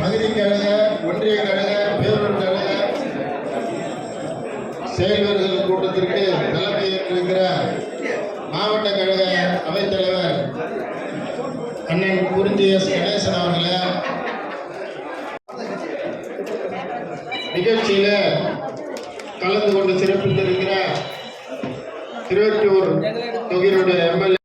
பகுதி கழக, ஒன்றிய கழக, பேரூர் கழக செயல்வர்கள் கூட்டத்திற்கு தலைமை ஏற்றிருக்கிற மாவட்ட கழக அவைத்தலைவர் அண்ணன் குறிஞ்சி எஸ் கணேசன் அவர்களே, நிகழ்ச்சியில கலந்து கொண்டு சிறப்பித்திருக்கிற திருவெட்டூர் தொகுதியுடைய எம்எல்ஏ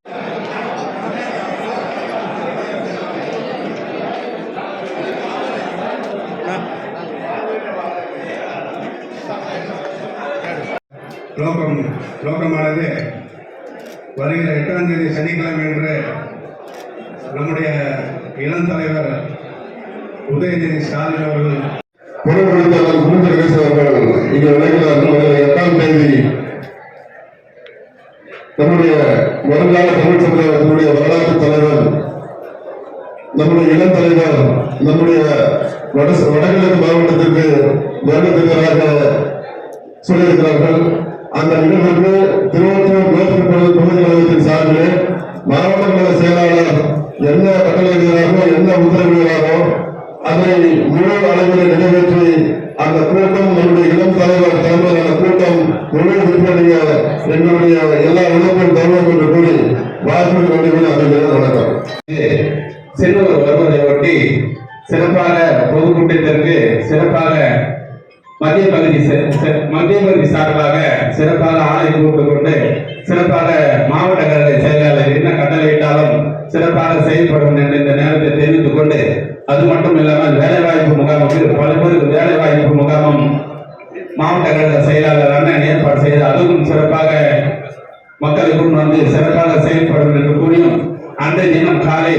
நோக்கமானது வருகிற 8ஆம் தேதி சனிக்கிழமை என்று நம்முடைய இளம் தலைவர் உதயநிதி ஸ்டாலின் அவர்கள் பொருட்படுத்தவர் அவர்கள் இங்கே வருகிற 8ஆம் தேதி நம்முடைய வருங்கால தமிழ் சமுதாயத்தினுடைய வரலாற்று தலைவர், நம்முடைய இளம் தலைவர், நம்முடைய வடகிழக்கு மாவட்டத்திற்கு வருடத்திற்காக சொல்லியிருக்கிறார்கள். அந்த நிகழ்வுக்கு திருவொற்றூர் மேற்கு தொகுதி கழகத்தின் சார்பில் மாவட்ட கழக செயலாளர் என்ன கட்டளையிடுகிறாரோ, என்ன உத்தரவிடுகிறாரோ அதை முழு அளவில் நிறைவேற்றி அந்த கூட்டம் நம்முடைய இளம் தலைவர் தலைமையிலான கூட்டம் முழு விற்பனைய எங்களுடைய எல்லா இழப்பும் தருவோம் என்று கூறி வாய்ப்பு கொண்டு அமைகிறது. வணக்கம். செல்வர் வருவதை ஒட்டி சிறப்பாக பொதுக்கூட்டத்திற்கு சிறப்பாக மத்திய பகுதி சார்பாக சிறப்பாக ஆணை கூட்டுக் கொண்டு சிறப்பாக மாவட்ட கழக செயலாளர் என்ன கட்டளையிட்டாலும் சிறப்பாக செயல்படும் என்று இந்த நேரத்தை தெரிவித்துக் கொண்டு, அது மட்டும் இல்லாமல் வேலைவாய்ப்பு முகாமுக்கு பல பேருக்கு வேலைவாய்ப்பு முகாமும் மாவட்ட கழக செயலாளர் அண்ணன் ஏற்பாடு செய்து அதுவும் சிறப்பாக மக்களுக்கும் வந்து சிறப்பாக செயல்படும் என்று கூறியும், அன்றைய தினம் காலை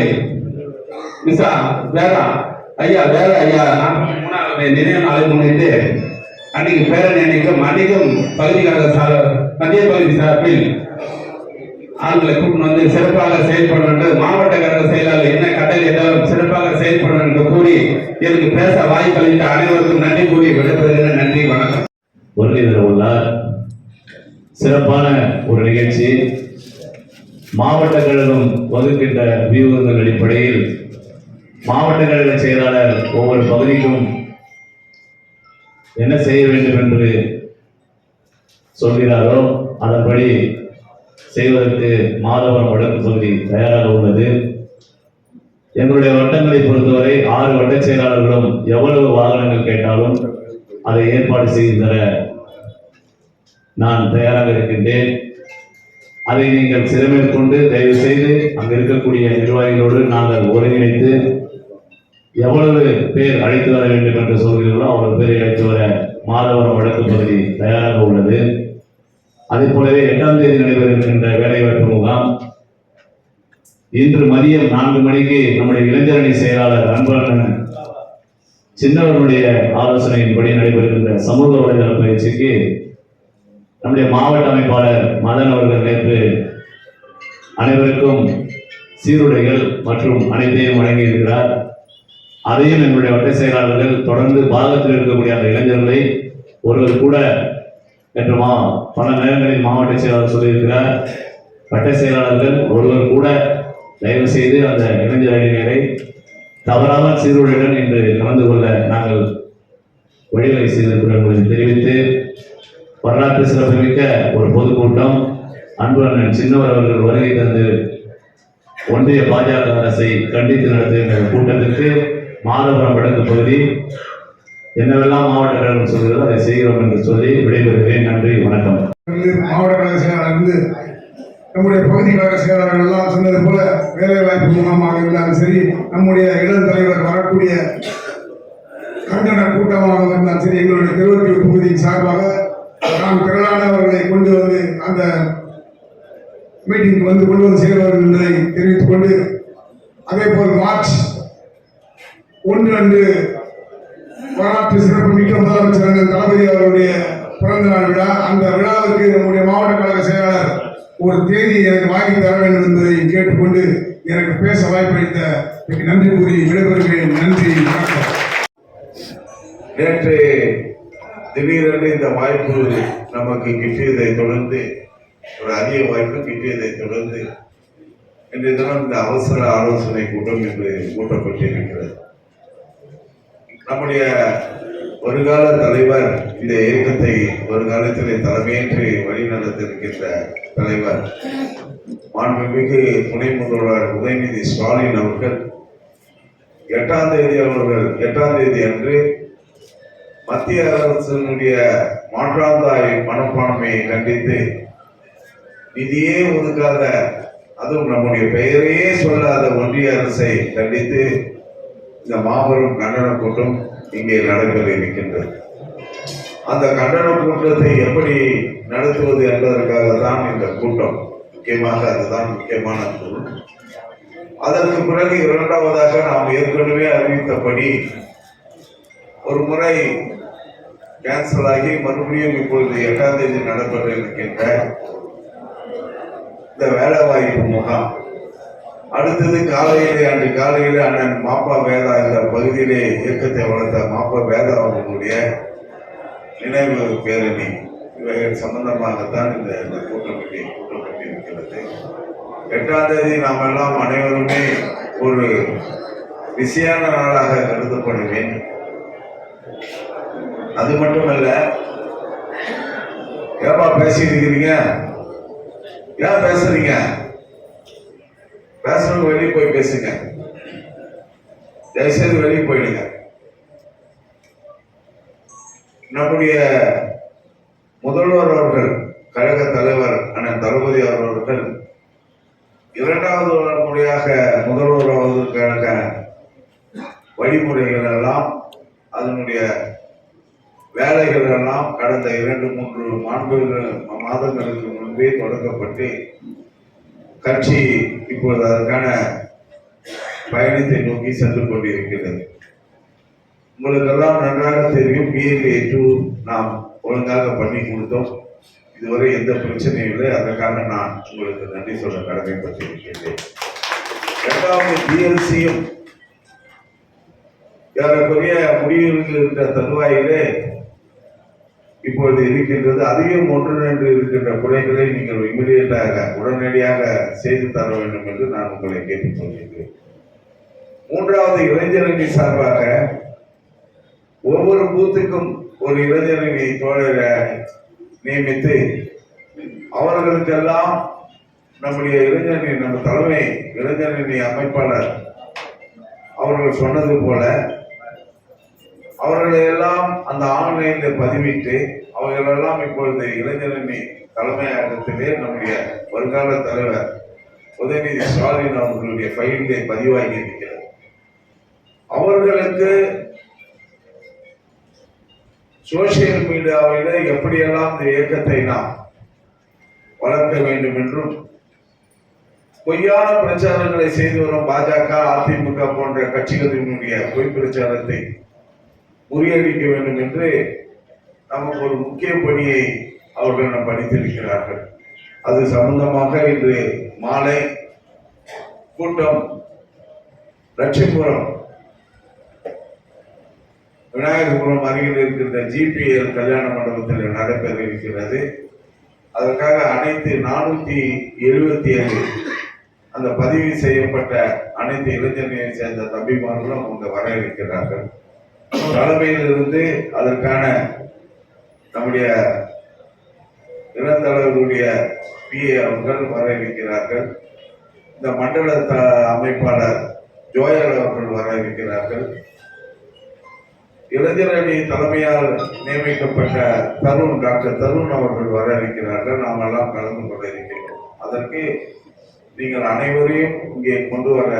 மிசா வேறா ஐயா 43வது நினைவு நாளை முன்னிட்டு அன்னைக்கு பேரணி அன்னைக்கும் பகுதி கழக மத்திய பகுதி சார்பில் ஆண்களை கூட்டு வந்து சிறப்பாக செயல்படும் என்று மாவட்ட கழக செயலாளர் என்ன கட்டளை என்றாலும் சிறப்பாக செயல்படும் என்று கூறி எனக்கு பேச வாய்ப்பளித்த அனைவருக்கும் நன்றி கூறி விடைபெறுகிறேன். நன்றி, வணக்கம். வருகை உள்ளார். சிறப்பான ஒரு நிகழ்ச்சி. மாவட்ட கழகம் வகுக்கின்ற வியூகங்கள் அடிப்படையில் மாவட்ட கழக செயலாளர் ஒவ்வொரு பகுதிக்கும் என்ன செய்ய வேண்டும் என்று சொல்கிறாரோ அதன்படி செய்வதற்கு மாதவரம் வடக்கு பகுதி தயாராக உள்ளது. எங்களுடைய வட்டங்களை பொறுத்தவரை 6 வட்ட செயலாளர்களும் எவ்வளவு வாகனங்கள் கேட்டாலும் அதை ஏற்பாடு செய்து தர நான் தயாராக இருக்கின்றேன். அதை நீங்கள் சிறமேற்கொண்டு தயவு செய்து அங்கு இருக்கக்கூடிய நிர்வாகிகளோடு நாங்கள் ஒருங்கிணைத்து எவ்வளவு பேர் அழைத்து வர வேண்டும் என்று சொல்கிறீர்களோ அவ்வளவு பேரை அழைத்து வர மாதவரம் வடக்கு பகுதி தயாராக உள்ளது. அதே போலவே 8ஆம் தேதி நடைபெறுகின்ற வேலைவாய்ப்பு முகாம் இன்று மதியம் 4 மணிக்கு நம்முடைய இளைஞரணி செயலாளர் அன்பழகன் சின்னவர்களுடைய ஆலோசனையின்படி நடைபெறுகின்ற சமூக வலைதள பயிற்சிக்கு நம்முடைய மாவட்ட அமைப்பாளர் மதன் அவர்கள் நேற்று அனைவருக்கும் சீருடைகள் மற்றும் அனைத்தையும் வழங்கியிருக்கிறார். அதையும் என்னுடைய வட்ட செயலாளர்கள் தொடர்ந்து பாகத்தில் இருக்கக்கூடிய அந்த இளைஞர்களை ஒருவர் கூட என்று பல நேரங்களில் மாவட்ட செயலாளர் சொல்லியிருக்கிறார். வட்ட செயலாளர்கள் ஒருவர் கூட தயவு செய்து அந்த இளைஞர் அணியினரை தவறாமல் சீருடையுடன் இன்று கலந்து கொள்ள நாங்கள் வழிவகை செய்திருக்கிறோம் என்பதை தெரிவித்து, வரலாற்று சிறப்புமிக்க ஒரு பொதுக்கூட்டம் அன்பு அண்ணன் சின்னவர் அவர்கள் வருகை தந்து ஒன்றிய பாஜக அரசை கண்டித்து நடத்துகின்ற கூட்டத்திற்கு மாதவரம் வடக்கு பகுதி என்னவெல்லாம் மாவட்ட கழகம் சொல்கிறதோ அதை செய்கிறோம் என்று சொல்லி விடைபெறுகிறேன். நன்றி, வணக்கம். மாவட்ட கழக செயலாளர் நம்முடைய பகுதி கழக செயலாளர்கள் எல்லாம் சொன்னது போல வேலை வாய்ப்பு முகாமாக இருந்தாலும் சரி, நம்முடைய இளம் தலைவர் வரக்கூடிய கண்டன கூட்டமாக இருந்தாலும் சரி, எங்களுடைய திருவொற்றியூர் தொகுதியின் சார்பாக நாம் திரளானவர்களை கொண்டு வந்து அந்த மீட்டிங் கொண்டு வந்து செய்வார்கள் என்பதை தெரிவித்துக் கொண்டு, அதே போல் மார்ச் 1 அன்று வரலாற்று சிறப்பு மிக்க முதலமைச்சர் தளபதி அவருடைய பிறந்த நாள் விழா. அந்த விழாவிற்கு நம்முடைய மாவட்ட கழக செயலாளர் ஒரு தேதி எனக்கு வாங்கி தர வேண்டும் என்பதை கேட்டுக்கொண்டு எனக்கு பேச வாய்ப்பளித்த நன்றி கூறி விடைபெறுகிறேன். நன்றி, வணக்கம். நேற்று திடீரென்று இந்த வாய்ப்பு நமக்கு கிட்டியதை தொடர்ந்து, ஒரு அதிக வாய்ப்பு கிட்டியதை தொடர்ந்து இன்றைய தினம் இந்த அவசர ஆலோசனை கூட்டம் இன்று கூட்டப்பட்டிருக்கிறது. நம்முடைய வருங்கால தலைவர், இந்த இயக்கத்தை ஒரு காலத்திலே தலைமையேற்று வழிநடத்திருக்கின்ற தலைவர் மாண்புமிகு துணை முதல்வர் உதயநிதி ஸ்டாலின் அவர்கள் 8ஆம் தேதி அன்று மத்திய அரசினுடைய மாற்றாந்தாய் மனப்பான்மையை கண்டித்து நிதியே ஒதுக்காத, அதுவும் நம்முடைய பெயரையே சொல்லாத ஒன்றிய அரசை கண்டித்து இந்த மாபெரும் கண்டன கூட்டம் இங்கே நடைபெற இருக்கின்றது. அந்த கண்டன கூட்டத்தை எப்படி நடத்துவது என்பதற்காக தான் இந்த கூட்டம். முக்கியமாக அதுதான் முக்கியமான பொருள். அதற்கு பிறகு இரண்டாவதாக நாம் ஏற்கனவே அறிவித்தபடி ஒரு முறை கேன்சல் ஆகி மறுபடியும் இப்பொழுது 8ஆம் தேதி நடைபெற இருக்கின்ற இந்த வேலைவாய்ப்பு முகாம், அடுத்தது அன்று காலையிலே அண்ணன் மாப்பா வேதா இந்த பகுதியிலே இயக்கத்தை வளர்த்த மாப்பா வேதா அவர்களுடைய நினைவு பேரணி, இவைகள் சம்பந்தமாகத்தான் இந்த கூட்டம் கூட்டப்பட்டிருக்கிறது. 8ஆம் தேதி நாம் எல்லாம் அனைவருமே ஒரு பிஸியான நாளாக கருதப்பட வேண்டும். அது மட்டுமல்ல, ஏப்பா பேசிட்டு இருக்கிறீங்க, ஏன் பேசுறீங்க? பேசுறவங்க வெளியே போய் பேசுங்க, தயவுசெய்து வெளியே போயிடுங்க. நம்முடைய முதல்வர் அவர்கள், கழக தலைவர் அண்ணன் தளபதி அவர்கள் 2வது முறையாக முதல்வர் அவர்களுக்கான வழிமுறைகள் எல்லாம், அதனுடைய வேலைகள் எல்லாம் கடந்த 2-3 மாதங்களுக்கு முன்பே தொடங்கப்பட்டு கட்சி இப்பொழுது அதற்கான பயணத்தை நோக்கி சென்று கொண்டிருக்கிறது. உங்களுக்கெல்லாம் நன்றாக தெரியும், PLA 2 நாம் ஒழுங்காக பண்ணி கொடுத்தோம். இதுவரை எந்த பிரச்சனையும் இல்லை. அதற்காக நான் உங்களுக்கு நன்றி சொல்ல கடமைப்பட்டிருக்கின்றேன். 2வது PLC-யும் ஏறக்குறைய முடிவுகின்ற தருவாயிலே இப்பொழுது இருக்கின்றது. அதிகம் 1-2 இருக்கின்ற குறைகளை நீங்கள் இமிடியேட்டாக உடனடியாக செய்து தர வேண்டும் என்று நான் உங்களை கேட்டுக் கொள்கிறேன். 3வது இளைஞரணி சார்பாக ஒவ்வொரு பூத்துக்கும் ஒரு இளைஞரணி தோழரை நியமித்து அவர்களுக்கெல்லாம் நம்முடைய இளைஞரணி, நம்ம தலைமை இளைஞரணி அமைப்பாளர் அவர்கள் சொன்னது போல அவர்களை எல்லாம் அந்த ஆன்லைன்ல பதிவிட்டு அவர்களெல்லாம் இப்பொழுது இளைஞரணி தலைமையகத்திலே நம்முடைய வருங்கால தலைவர் உதயநிதி ஸ்டாலின் அவர்களுடைய ஃபைலிலே பதிவாகி இருக்கிறது. அவர்களுக்கு சோசியல் மீடியாவில எப்படியெல்லாம் இந்த இயக்கத்தை நாம் வளர்க்க வேண்டும் என்றும், பொய்யான பிரச்சாரங்களை செய்து வரும் பாஜக, அதிமுக போன்ற கட்சிகளினுடைய பொய் பிரச்சாரத்தை முறியடிக்க வேண்டும் என்று நமக்கு ஒரு முக்கிய பணியை அவர்கள் படித்திருக்கிறார்கள். அது சம்பந்தமாக இன்று மாலை கூட்டம் லட்சுமிபுரம் விநாயகபுரம் அருகில் இருக்கின்ற GPL கல்யாண மண்டபத்தில் நடைபெற இருக்கிறது. அதற்காக அனைத்து 477 அந்த பதிவு செய்யப்பட்ட அனைத்து இளைஞர்களை சேர்ந்த தம்பிமார்களும் அவங்க வர இருக்கிறார்கள். தலைமையிலிருந்து அதற்கான நம்முடைய இளந்தலைவருடைய PA அவர்கள் வர இருக்கிறார்கள். இந்த மண்டல அமைப்பாளர் ஜோயல் அவர்கள் வர இருக்கிறார்கள். இளைஞரணி தலைமையால் நியமிக்கப்பட்ட டாக்டர் தருண் அவர்கள் வர இருக்கிறார்கள். நாம் எல்லாம் கலந்து கொள்ள இருக்கிறோம். அதற்கு நீங்கள் அனைவரையும் இங்கே கொண்டு வர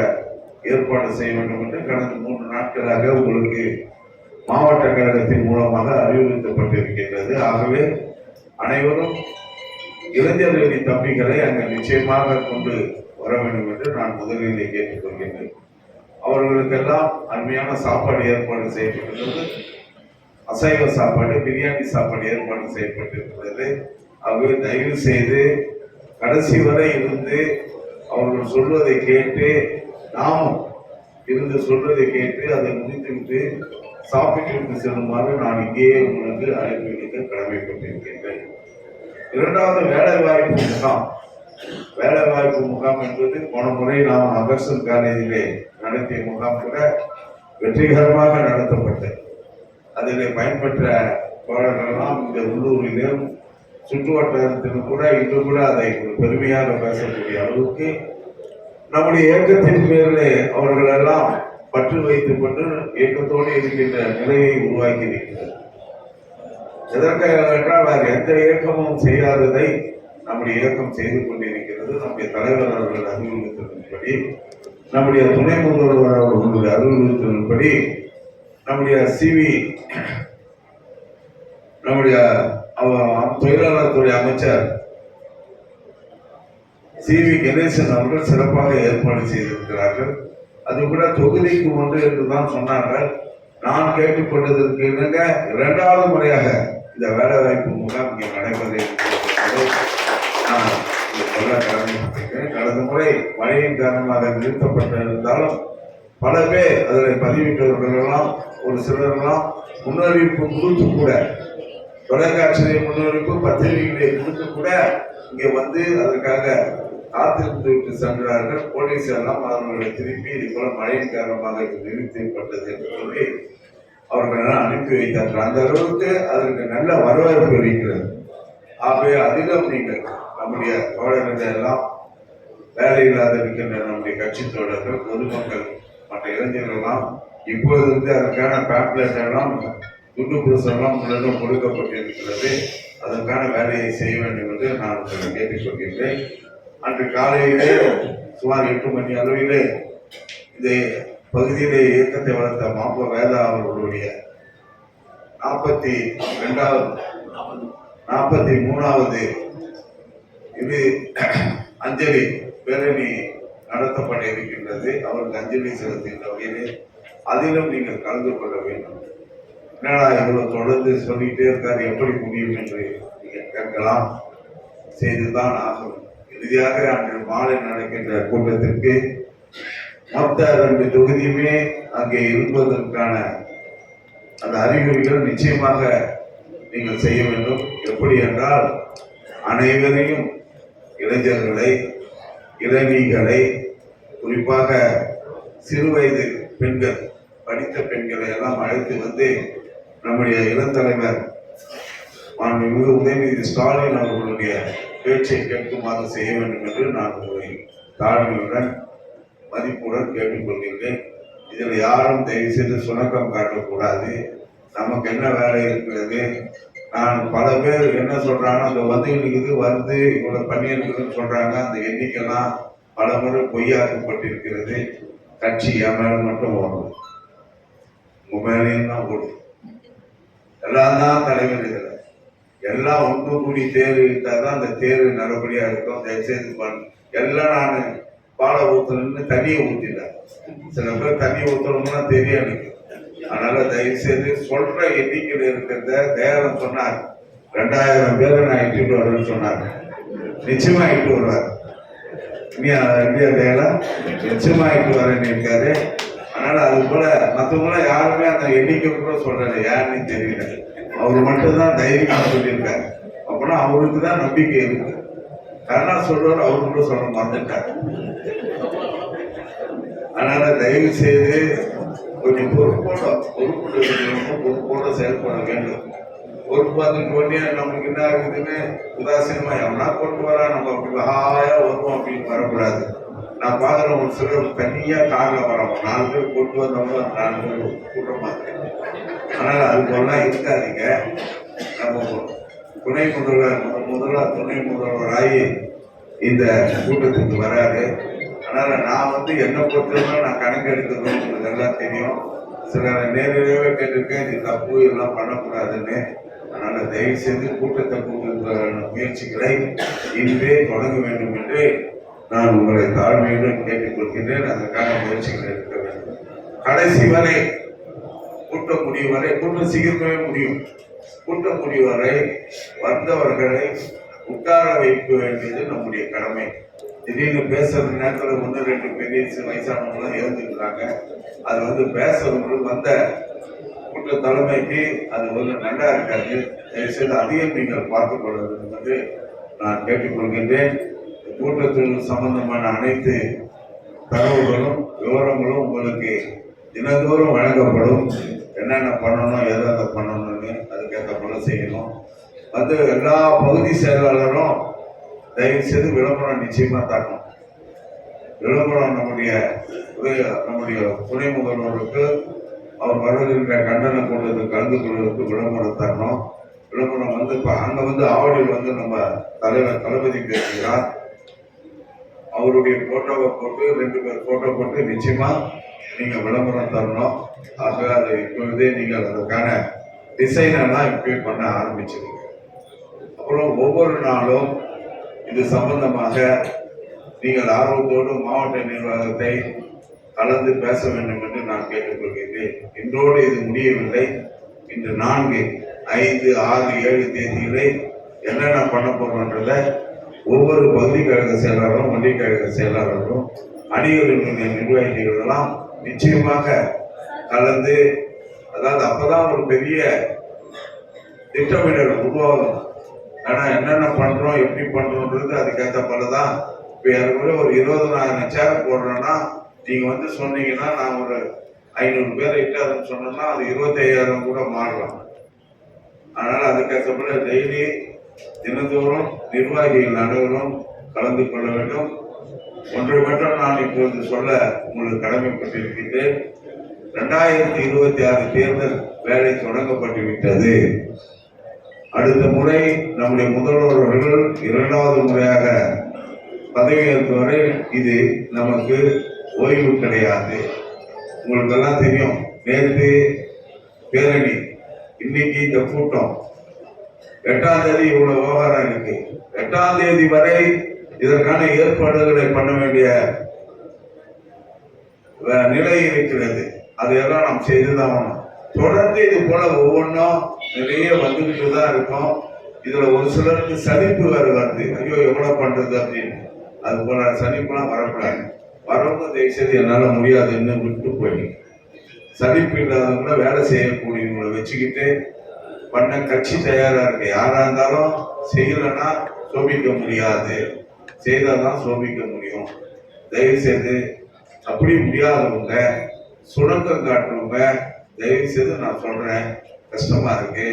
ஏற்பாடு செய்ய வேண்டும் என்று கடந்த 3 நாட்களாக உங்களுக்கு மாவட்ட கழகத்தின் மூலமாக அறிவுறுத்தப்பட்டிருக்கின்றது. ஆகவே அனைவரும் இளைஞரணி தம்பிகளை அங்கு நிச்சயமாக கொண்டு வர வேண்டும் என்று நான் முதலிலே கேட்டுக்கொள்கின்றேன். அவர்களுக்கெல்லாம் அருமையான சாப்பாடு ஏற்பாடு செய்யப்பட்டுள்ளது. அசைவ சாப்பாடு, பிரியாணி சாப்பாடு ஏற்பாடு செய்யப்பட்டிருக்கிறது. ஆகவே தயவு செய்து கடைசி வரை இருந்து அவர்கள் சொல்வதை கேட்டு, நாமும் இருந்து சொல்வதை கேட்டு அதை முடித்துவிட்டு சாப்பிட்டு செல்லுமாறு நான் இங்கேயே உங்களுக்கு அழைப்பு விடுக்க கடமைப்பட்டிருக்கின்றேன். 2வது வேலைவாய்ப்பு முகாம். வேலைவாய்ப்பு முகாம் என்பது போன முறை நாம் அகர்சன் காலேஜிலே நடத்திய முகாம் கூட வெற்றிகரமாக நடத்தப்பட்டது. அதில் பயன்பெற்ற தோழர்களெல்லாம் இந்த உள்ளூரிலும் சுற்று வட்டாரத்திலும் கூட இன்று கூட அதை ஒரு பெருமையாக பேசக்கூடிய அளவுக்கு நம்முடைய இயக்கத்தின் பேரில் அவர்கள் எல்லாம் பற்று வைத்துக் கொண்டு இயக்கத்தோடு இருக்கின்ற நிலையை உருவாக்கி இருக்கிறார். எதற்காக என்றால் வேறு எந்த இயக்கமும் செய்யாததை நம்முடைய இயக்கம் செய்து கொண்டிருக்கிறது. நம்முடைய தலைவர் அவர்கள் அறிவுறுத்தலின்படி, நம்முடைய துணை முதல்வர் அவர்களுடைய அறிவுறுத்தலின்படி, நம்முடைய நம்முடைய தொழிலாளர் துறை அமைச்சர் CV கணேசன் அவர்கள் சிறப்பாக ஏற்பாடு செய்திருக்கிறார்கள். அது கூட தொகுதிக்கு ஒன்று என்றுதான் சொன்னார்கள். நான் கேட்டுக்கொண்டதற்கு இணங்க 2வது முறையாக இந்த வேலை வாய்ப்பு முகாம் இங்கே நடைபெற நான் சொல்ல கடமைப்பட்டிருக்கேன். கடந்த முறை மழையின் காரணமாக நிறுத்தப்பட்டிருந்தாலும் பல பேர் அதில் பதிவிட்டவர்களெல்லாம் ஒரு சிலரெல்லாம் முன்னறிவிப்பு கொடுத்து கூட, தொலைக்காட்சியை முன்னறிவிப்பு பத்திரிகைகளை கொடுத்து கூட இங்கே வந்து அதற்காக காத்திருந்து விட்டு சென்றார்கள். போலீஸ் எல்லாம் அவர்களை திருப்பி இது போல மழையின் காரணமாக இது நிறுத்தப்பட்டது என்று சொல்லி அவர்கள் அனுப்பி வைத்தார்கள். அந்த அளவுக்கு அதற்கு நல்ல வரவேற்பு இருக்கிறது. ஆகவே அதிலும் நீங்கள் நம்முடைய தோழர்கள் எல்லாம் வேலையில்லாத இருக்கின்ற நம்முடைய கட்சி தோழர்கள், பொதுமக்கள், மற்ற இளைஞர்கள் எல்லாம் இப்போது அதற்கான பேம்ப்ளெட் எல்லாம் துண்டு புதுசெல்லாம் உங்களிடம் கொடுக்கப்பட்டிருக்கிறது. அதற்கான வேலையை செய்ய வேண்டும் என்று நான் உங்களை கேட்டுக்கொள்கின்றேன். அன்று காலையிலே சுமார் 8 மணி அளவிலே இந்த பகுதியிலே இயக்கத்தை வளர்த்த மாப்ப வேதா அவர்களுடைய 43வது இது அஞ்சலி பேரணி நடத்தப்பட இருக்கின்றது. அவருக்கு அஞ்சலி செலுத்துகின்ற வகையிலே அதிலும் நீங்கள் கலந்து கொள்ள வேண்டும். என்னடா இவ்வளவு தொடர்ந்து சொல்லிட்டே இருக்காரு, எப்படி முடியும் என்று நீங்கள் கேட்கலாம். செய்துதான் ஆகும். இறுதியாக அன்று மாலை நடக்கின்ற கூட்டத்திற்கு மொத்த 2 தொகுதியுமே அங்கே இருப்பதற்கான அந்த அறிகுறிகள் நிச்சயமாக நீங்கள் செய்ய வேண்டும். எப்படி என்றால் அனைவரையும், இளைஞர்களை, இளைஞர்களை, குறிப்பாக சிறுவயது பெண்கள், படித்த பெண்களை எல்லாம் அழைத்து வந்து நம்முடைய இளந்தலைவர் மாண்புமிகு உதயநிதி ஸ்டாலின் அவர்களுடைய பேச்சை கேட்குமாறு செய்ய வேண்டும் என்று நான் உங்களை தாழ்மையுடன் மதிப்புடன் கேட்டுக்கொள்கின்றேன். இதில் யாரும் தயவு செய்து சுணக்கம் காட்டக்கூடாது. நமக்கு என்ன வேலை இருக்கிறது? நான் பல பேர் என்ன சொல்றாங்க, அந்த வந்து இருக்குது வருது இவ்வளவு பண்ணி இருக்குதுன்னு சொல்றாங்க. அந்த எண்ணிக்கைலாம் பல முறை பொய்யாக்கப்பட்டிருக்கிறது. கட்சி என் மேல மட்டும் ஓடும், உங்க மேலேயும் தான் ஓடும். எல்லாம் தான் தலைவர். இதில் எல்லாம் ஒன்று கூடி தேர்வு இழுத்தாதான் அந்த தேர்வு நல்லபடியா இருக்கும். தயவுசெய்து எல்லாம் நான் பாலை ஊற்றணும்னு தண்ணியை ஊற்றிட்டேன். சில பேர் தண்ணி ஊற்றணும்னா தெரியும் எனக்கு. அதனால தயவுசெய்து சொல்ற எண்ணிக்கையில் இருக்கிறத தேவன் சொன்னார், 2000 பேரை நான் இட்டுட்டு வரேன்னு சொன்னார். நிச்சயமா இட்டு வருவார். இந்தியா தேவன் நிச்சயமா இட்டு வரேன்னு இருக்காரு. அதனால அது போல மற்றவங்களாம் யாருமே அந்த எண்ணிக்கை கூட சொல்றாரு, யாருன்னு தெரியல. அவர் மட்டும்தான் தைரியமா சொல்லியிருக்காரு. அப்படின்னா அவருக்கு தான் நம்பிக்கை இருக்கு. கருணா சொல்றாரு, அவரு கூட சொல்ல மறந்துட்டாரு. அதனால தயவு செய்து கொஞ்சம் பொறுப்போட செயல்பட வேண்டும். பொறுப்பு அதுக்கு நமக்கு என்ன இருக்குதுன்னு உதாசீனமா எவனா கொண்டு வரா, நம்ம அப்படி ஹாயா வருவோம் அப்படின்னு வரக்கூடாது. நான் பாக்குறேன் ஒரு சிலர் தனியா கார்ல வரோம், 4 பேர் கொண்டு வந்தவங்க 4 பேர் கூட்டமா இருக்கு. அதனால அது போலாம் இருக்காதீங்க. நம்ம துணை முதல்வராகி இந்த கூட்டத்துக்கு வராது. அதனால நான் என்னை பொறுத்தவரை நான் கணக்கு எடுக்கணும், உங்களுக்கு எல்லாம் தெரியும். சில நேரடியாகவே கேட்டிருக்கேன், இது தப்பு எல்லாம் பண்ணக்கூடாதுன்னு. அதனால தயவு செய்து கூட்டத்தை கூட்டுகிற முயற்சிகளை இன்றே தொடங்க வேண்டும் என்று நான் உங்களை தாழ்மையுடன் கேட்டுக்கொள்கின்றேன். அதற்கான முயற்சிகள் எடுக்க வேண்டும். கடைசி வரை கூட்டம் முடியும் வரை, கூட்டம் சீக்கிரமே முடியும், கூட்டம் முடியும் வரை வந்தவர்களை உட்கார வைக்க வேண்டியது நம்முடைய கடமை. திடீர்னு பேசுறது நேரத்தில் 1-2 பெரிய வயசானவங்களாம் எழுந்துக்கிறாங்க. அது பேசுறவங்களுக்கு வந்த கூட்ட தலைமைக்கு அது நல்லா இருக்காது. தயவுசெய்து அதையும் நீங்கள் பார்த்துக் கொள்ள வேண்டும் என்று நான் கேட்டுக்கொள்கின்றேன். கூட்டத்தில் சம்பந்தமான அனைத்து தகவல்களும் விவரங்களும் உங்களுக்கு தினந்தோறும் வழங்கப்படும். என்னென்ன பண்ணணும் எதை பண்ணணும்னு அதுக்கேற்ற போல செய்யணும். வந்து எல்லா பகுதி செயலாளரும் தயவு செய்து விளம்பரம் நிச்சயமா தரணும். விளம்பரம் நம்முடைய துணை முதல்வருக்கு அவர் வருகின்ற கண்டன கூட்டத்தில் கலந்து கொள்வதற்கு விளம்பரம் தரணும். விளம்பரம் வந்து இப்போ அங்கே வந்து ஆவடியில் வந்து நம்ம தலைவர் தளபதி பேசுகிறார். அவருடைய போட்டோவை போட்டு 2 பேர் போட்டோ போட்டு நிச்சயமா நீங்கள் விளம்பரம் தரணும். ஆக அதை இப்பொழுதே நீங்கள் அதற்கான டிசைனெல்லாம் இப்போயே பண்ண ஆரம்பிச்சிருங்க. அப்புறம் ஒவ்வொரு நாளும் இது சம்பந்தமாக நீங்கள் ஆர்வத்தோடு மாவட்ட நிர்வாகத்தை கலந்து பேச வேண்டும் என்று நான் கேட்டுக்கொள்கிறேன். இன்றோடு இது முடியவில்லை. இன்று 4, 5, 6, 7 தேதிகளை என்னென்ன பண்ண போறோன்றத ஒவ்வொரு பகுதி கழக செயலாளரும் ஒன்றிய கழக செயலாளரும் அணிகளினுடைய நிர்வாகிகள் எல்லாம் நிச்சயமாக கலந்து, அதாவது அப்பதான் ஒரு பெரிய திட்டமிடல் உருவாகும். ஆனா என்னென்ன பண்றோம் எப்படி பண்றோம்ன்றது அதுக்கேற்ற போலதான். இப்ப யாருக்குள்ள ஒரு 20,000 சேர் போடுறோம்னா நீங்க வந்து சொன்னீங்கன்னா நான் ஒரு 500 பேரை இட்டாருன்னு சொன்னோம்னா அது 25,000 கூட மாறலாம். அதனால அதுக்கேற்ற போல டெய்லி தினந்தோறும் நிர்வாகிகள் அனைவரும் கலந்து கொள்ள வேண்டும். ஒன்றை மட்டும் நான் இப்பொழுது சொல்ல உங்களுக்கு கடமைப்பட்டிருக்கின்றேன். 2026 தேர்தல் வேலை தொடங்கப்பட்டு விட்டது. அடுத்த முறை நம்முடைய முதல்வர் அவர்கள் 2வது முறையாக பதவியேற்ற வரை இது நமக்கு ஓய்வு கிடையாது. உங்களுக்கு எல்லாம் தெரியும். நேற்று பேரணி, இன்னைக்கு இந்த கூட்டம், 8ஆம் தேதி இவ்வளவு விவகாரம் இருக்கு. 8ஆம் தேதி வரை இதற்கான ஏற்பாடுகளை பண்ண வேண்டிய நிலை இருக்கிறது. அதையெல்லாம் நாம் செய்துதான் ஆகணும். தொடர்ந்து இது போல ஒவ்வொன்றும் நிறைய வந்துகிட்டு தான் இருக்கும். இதுல ஒரு சிலருக்கு சலிப்பு வேறு வருது. ஐயோ எவ்வளவு பண்றது அப்படின்னு. அது போல சலிப்புலாம் வரக்கூடாது. வரவங்க தயவு செய்து என்னால முடியாதுன்னு விட்டு போயிடுங்க. சலிப்பு இல்லாதவங்கள வேலை செய்யக்கூடியவங்களை வச்சுக்கிட்டு பண்ண கட்சி தயாரா இருக்கு. யாரா இருந்தாலும் செய்யலைன்னா சோபிக்க முடியாது, செய்தாதான் சோபிக்க முடியும். தயவு செய்து அப்படி முடியாதவங்க, சுணக்கம் காட்டுறவங்க தயவு செய்து நான் சொல்றேன், கஷ்டமா இருக்கு.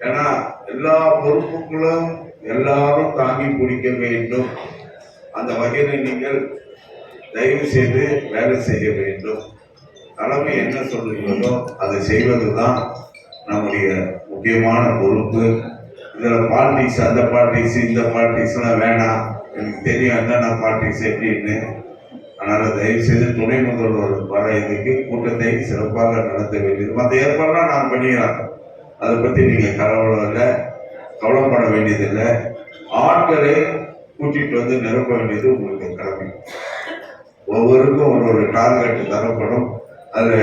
ஏன்னா எல்லா பொறுப்புகளும் எல்லாரும் தாங்கி பிடிக்க வேண்டும். அந்த வகையில் நீங்கள் தயவு செய்து வேலை செய்ய வேண்டும். தலைமை என்ன சொல்லுகிறதோ அதை செய்வதுதான் நம்முடைய முக்கியமான பொறுப்பு. இதுல பாலிடிக்ஸ், அந்த பாலிடிக்ஸ் இந்த பாலிடிக்ஸ் எல்லாம் வேணாம். எனக்கு தெரியும் என்னென்ன பாலிடிக்ஸ் எப்படின்னு. அதனால தயவு செய்து துணை முதல்வர் வர இதுக்கு கூட்டத்தை சிறப்பாக நடத்த வேண்டியது. மற்ற ஏற்பாடுலாம் நான் பண்ணிக்கிறேன். அதை பத்தி நீங்க கவலைப்பட வேண்டியதில்லை. ஆட்களை கூட்டிட்டு வந்து நிரப்ப வேண்டியது உங்களுக்கு கடமை. ஒவ்வொருக்கும் ஒரு டார்கெட் தரப்படும். அதுல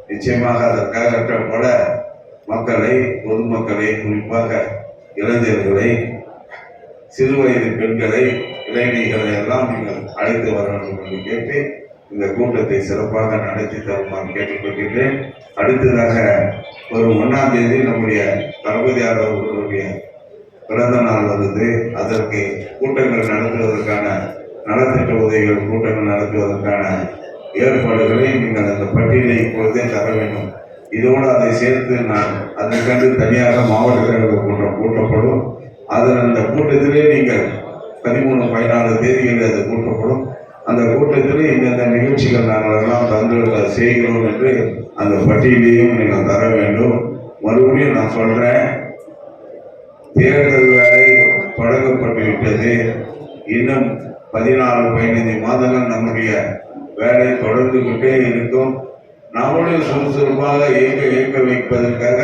நிச்சயமாக அதற்காக போல மக்களை, பொதுமக்களை, குறிப்பாக இளைஞர்களை, சிறுவயது பெண்களை, இளைஞர்களை எல்லாம் நீங்கள் அழைத்து வர வேண்டும் என்று கேட்டு இந்த கூட்டத்தை சிறப்பாக நடத்தி தருமாறு கேட்டுக்கொள்கிறேன். அடுத்ததாக ஒரு 1ஆம் தேதி நம்முடைய தளபதியார் அவர்களுடைய பிறந்த நாள் வருது. அதற்கு கூட்டங்கள் நடத்துவதற்கான நலத்திட்ட உதவிகள் கூட்டங்கள் நடத்துவதற்கான ஏற்பாடுகளை நீங்கள் அந்த பட்டியலை இப்பொழுதே தர வேண்டும். இதோடு அதை சேர்த்து நான் அதற்கென்று தனியாக மாவட்ட கழக கூட்டம் கூட்டப்படும். அதில் அந்த கூட்டத்திலே நீங்கள் 13, 14 தேதிகளில் அது கூட்டப்படும். அந்த கூட்டத்திலே இந்தந்த நிகழ்ச்சிகள் நாங்கள் எல்லாம் தந்து செய்கிறோம் என்று அந்த பட்டியலையும் நீங்கள் தர வேண்டும். மறுபடியும் நான் சொல்றேன், தேர்தல் வேலை தொடங்கப்பட்டு விட்டது. இன்னும் 14, 15 மாதங்கள் நம்முடைய வேலை தொடர்ந்து கொண்டே இருக்கும். நம்முடைய சுறுசுறுப்பாக இயக்க வைப்பதற்காக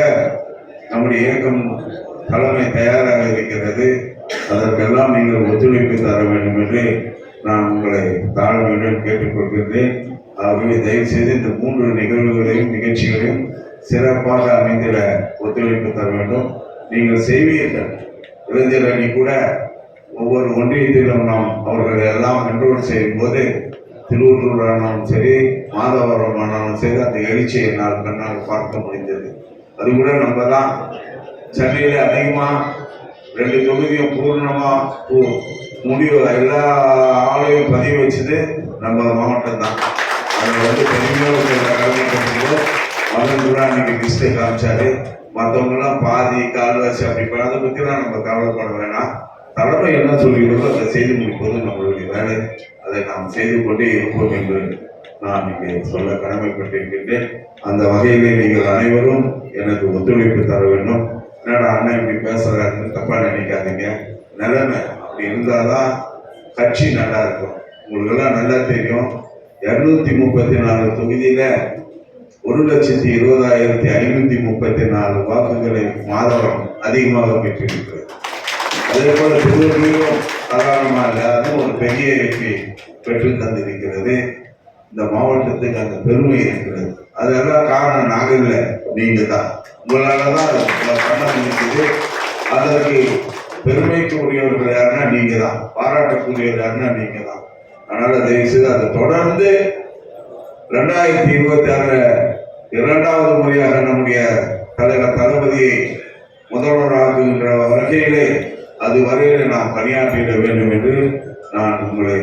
நம்முடைய இயக்கம் தலைமை தயாராக இருக்கிறது. அதற்கெல்லாம் நீங்கள் ஒத்துழைப்பு தர வேண்டும் என்று நான் உங்களை தாழ்மையுடன் கேட்டுக்கொள்கிறேன். ஆகவே தயவு செய்து இந்த 3 நிகழ்ச்சிகளையும் சிறப்பாக அமைந்திட ஒத்துழைப்பு தர வேண்டும். நீங்கள் செய்வீர்கள். இளைஞர் அணி கூட ஒவ்வொரு ஒன்றியத்திலும் நாம் அவர்களை எல்லாம் கண்ட்ரோல் செய்யும் போது திருவள்ளூர் ஆனாலும் சரி, மாதவரம் ஆனாலும் சரி, அந்த எழுச்சியை என்னால் கண்ணால் பார்க்க முடிந்தது. அது கூட நம்ம தான் சென்னையில அதிகமா 2 தொகுதியும் பூர்ணமா முடிவு எல்லா ஆளையும் பதிவு வச்சது நம்ம மாவட்டம் தான். அதை பெருமையோடு மகன் கூட அன்னைக்கு லிஸ்ட்டை காமிச்சாரு. மற்றவங்கெல்லாம் பாதி கால்வாசி அப்படி அதை பற்றிலாம் நம்ம கவலைப்பட வேணாம். தலைமை என்ன சொல்கிறதோ அதை செய்து முடிப்பது நம்மளுடைய வேலை. அதை நாம் செய்து கொண்டே இருப்போம் என்று நான் இங்கே சொல்ல கடமைப்பட்டிருக்கின்றேன். அந்த வகையிலே நீங்கள் அனைவரும் எனக்கு ஒத்துழைப்பு தர வேண்டும். என்னடா அண்ணன் இப்படி பேசுறாருன்னு தப்பா நினைக்காதீங்க. நிலைமை அப்படி இருந்தாதான் கட்சி நல்லா இருக்கும். உங்களுக்கு எல்லாம் நல்லா தெரியும், 234 தொகுதியில 1,20,534 வாக்குகளை மாதவரம் அதிகமாக பெற்றிருக்கிறது. அதே போல திருவள்ளூரும் சாதாரணமாக அதுவும் ஒரு பெரிய வெற்றி பெற்று தந்திருக்கிறது. இந்த மாவட்டத்துக்கு அந்த பெருமை இருக்கிறது. அதெல்லாம் காரணம் நாங்கள் இல்லை, நீங்க தான். உங்களாலதான் பண்ண முடியுது. அதற்கு பெருமைக்கு உரியவர்கள் யாருன்னா நீங்க தான், பாராட்டக்கூடியவர்கள் யாருன்னா நீங்க தான். அதனால தயவு செய்து அதை தொடர்ந்து 2026 இரண்டாவது முறையாக நம்முடைய தலைவர் தளபதியை முதல்வராக்குகின்ற வகையிலே அது வரையில நாம் பணியாற்றிட வேண்டும் என்று நான் உங்களை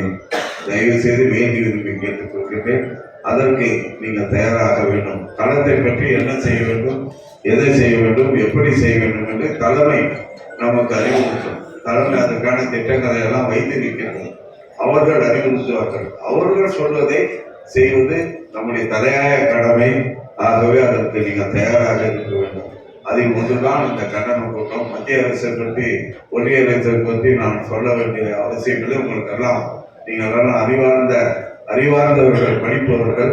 தயவு செய்து வேண்டி விரும்பி கேட்டுக்கொள்கிறேன். அதற்கு நீங்கள் தயாராக வேண்டும். களத்தை பற்றி என்ன செய்ய வேண்டும், எதை செய்ய வேண்டும், எப்படி செய்ய வேண்டும் என்று தலைமை நமக்கு அறிவுறுத்தும். தலைமை அதற்கான திட்டங்களை எல்லாம் வைத்திருக்கிறது. அவர்கள் அறிவுறுத்துவார்கள். அவர்கள் சொல்வதை செய்வது நம்முடைய தலையாய கடமை. ஆகவே அதற்கு நீங்கள் தயாராக இருக்க வேண்டும். அதில் ஒன்றுதான் இந்த கண்டன கூட்டம். மத்திய அரசை பற்றி, ஒன்றிய அரசை பற்றி நான் சொல்ல வேண்டிய அவசியங்களை உங்களுக்கு எல்லாம் நீங்கள் எல்லாம் அறிவார்ந்தவர்கள், படிப்பவர்கள்,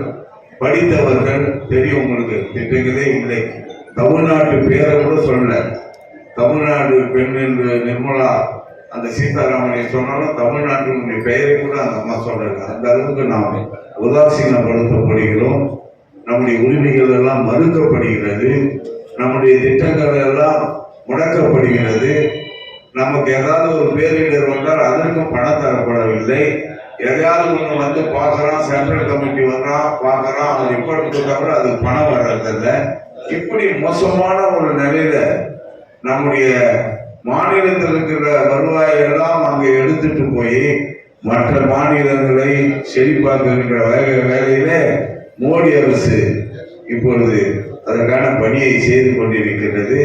படித்தவர்கள் தெரியும். உங்களுக்கு திட்டங்களே இல்லை. தமிழ்நாட்டு பேரை கூட சொல்ல, தமிழ்நாடு பெண் என்று நிர்மலா அந்த சீதாராமனை சொன்னாலும் தமிழ்நாட்டினுடைய பெயரை கூட அந்த அம்மா சொல்லல. அந்த அளவுக்கு நாம் உதாசீனப்படுத்தப்படுகிறோம். நம்முடைய உரிமைகள் எல்லாம் மறுக்கப்படுகிறது. நம்முடைய திட்டங்கள் எல்லாம் முடக்கப்படுகிறது. நமக்கு ஏதாவது ஒரு பேரிடர் வந்தால் அதற்கும் பணம் தரப்படவில்லை. எதையாவது ஒன்று வந்து பார்க்கறான், சென்ட்ரல் கமிட்டி வர்றான், பார்க்கறான், அவன் ரிப்போர்ட் கொடுத்தா அதுக்கு பணம் வர்றதில்ல. இப்படி மோசமான ஒரு நிலையில நம்முடைய மாநிலத்தில் இருக்கிற வருவாயை எல்லாம் அங்கே எடுத்துட்டு போய் மற்ற மாநிலங்களை செழிப்பாக்குகின்ற வேலையிலே மோடி அரசு இப்பொழுது அதற்கான பணியை செய்து கொண்டிருக்கிறது.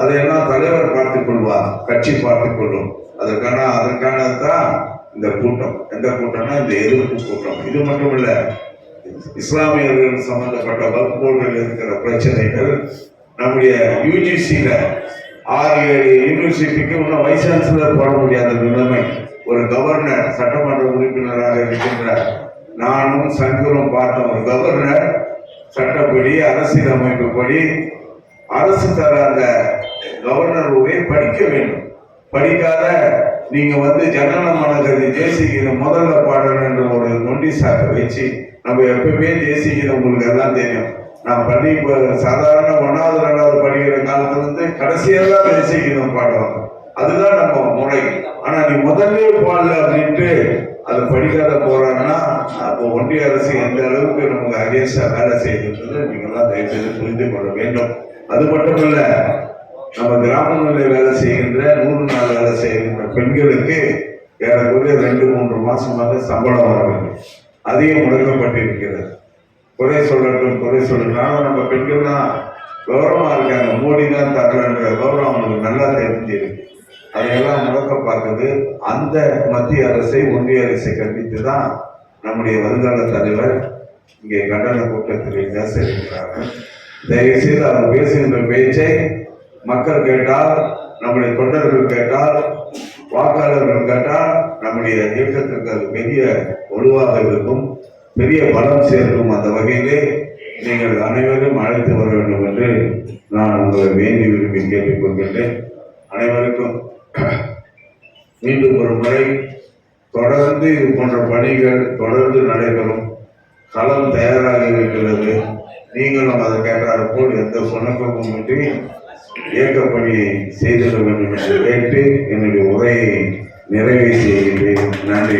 அதையெல்லாம் தலைவர் பார்த்துக் கொள்வார், கட்சி பார்த்துக் கொள்ளும். அதற்கானதான் இந்த கூட்டம். எந்த கூட்டம்னா இந்த எதிர்ப்பு கூட்டம். இது மட்டும் இல்ல, இஸ்லாமியர்கள் சம்பந்தப்பட்ட வகுப்புகள் இருக்கிற பிரச்சனைகள் நம்முடைய யூஜிசியில 6-7 யூனிவர்சிட்டிக்கு இன்னும் வைஸ் சான்சலர் போட முடியாத நிலைமை. ஒரு கவர்னர் சட்டமன்ற உறுப்பினராக இருக்கின்ற நானும் சங்கரும் பார்த்த ஒரு கவர்னர் சட்டப்படி, அரசியல் அமைப்புப்படி அரசு தர அந்த கவர்னர் உரையை படிக்க வேண்டும். படிக்காத நீங்க ஜனநமன கருதி தேசிய முதல்ல பாடல் என்ற ஒரு நொண்டிசாக்க வச்சு, நம்ம எப்பவுமே தேசிய உங்களுக்கு எல்லாம் தெரியும். நான் பள்ளி சாதாரண 1வது 2வது படிக்கிற காலத்துல கடைசியெல்லாம் தேசியம் பாடுவாங்க. அதுதான் நம்ம முறை. ஆனா நீ முதல்ல பாடல அப்படின்ட்டு அதை படிக்காத போறாங்கன்னா அப்போ ஒன்றிய அரசு எந்த அளவுக்கு நமக்கு அகேன்ஸ்டா வேலை செய்யுது நீங்கெல்லாம் தயவு செய்து புரிந்து கொள்ள வேண்டும். அது மட்டும் இல்ல, நம்ம கிராமங்களில் வேலை செய்கின்ற 100 நாள் வேலை செய்கின்ற பெண்களுக்கு ஏறக்குறைய 2-3 மாசமாக சம்பளம் வர வேண்டும். அதிகம் முடக்கப்பட்டிருக்கிறது. குறை சொல்லணும். நம்ம பெண்கள்லாம் கௌரவமா இருக்காங்க. மோடி தான் தரலன்ற கௌரவம் அவங்களுக்கு நல்லா தெரிஞ்சிருக்கு. அதையெல்லாம் முடக்க பார்க்குது. அந்த மத்திய அரசை, ஒன்றிய அரசை கண்டித்து தான் நம்முடைய வருங்கால தலைவர் இங்கே கண்டன கூட்டத்தில் பேசியிருக்கிறார்கள். தயவுசெய்து அவர் பேசுகின்ற பேச்சை மக்கள் கேட்டால், நம்முடைய தொண்டர்கள் கேட்டால், வாக்காளர்கள் கேட்டால் நம்முடைய இயக்கத்திற்கு அது பெரிய வலுவாக இருக்கும், பெரிய பலம் சேர்க்கும். அந்த வகையிலே நீங்கள் அனைவரும் அழைத்து வர வேண்டும் என்று நான் உங்களை வேண்டி விரும்பி கேட்டுக்கொள்கின்றேன். அனைவருக்கும் மீண்டும் ஒரு முறை தொடர்ந்து இது போன்ற பணிகள் தொடர்ந்து நடைபெறும். களம் தயாராக இருக்கிறது. நீங்களும் அதை கேட்டார் போல் எந்த சுணக்கமும் இன்றி இயக்கப்பணியை செய்திட வேண்டும் என்று கேட்டு என்னுடைய உரையை நிறைவு செய்கின்றேன். நன்றி.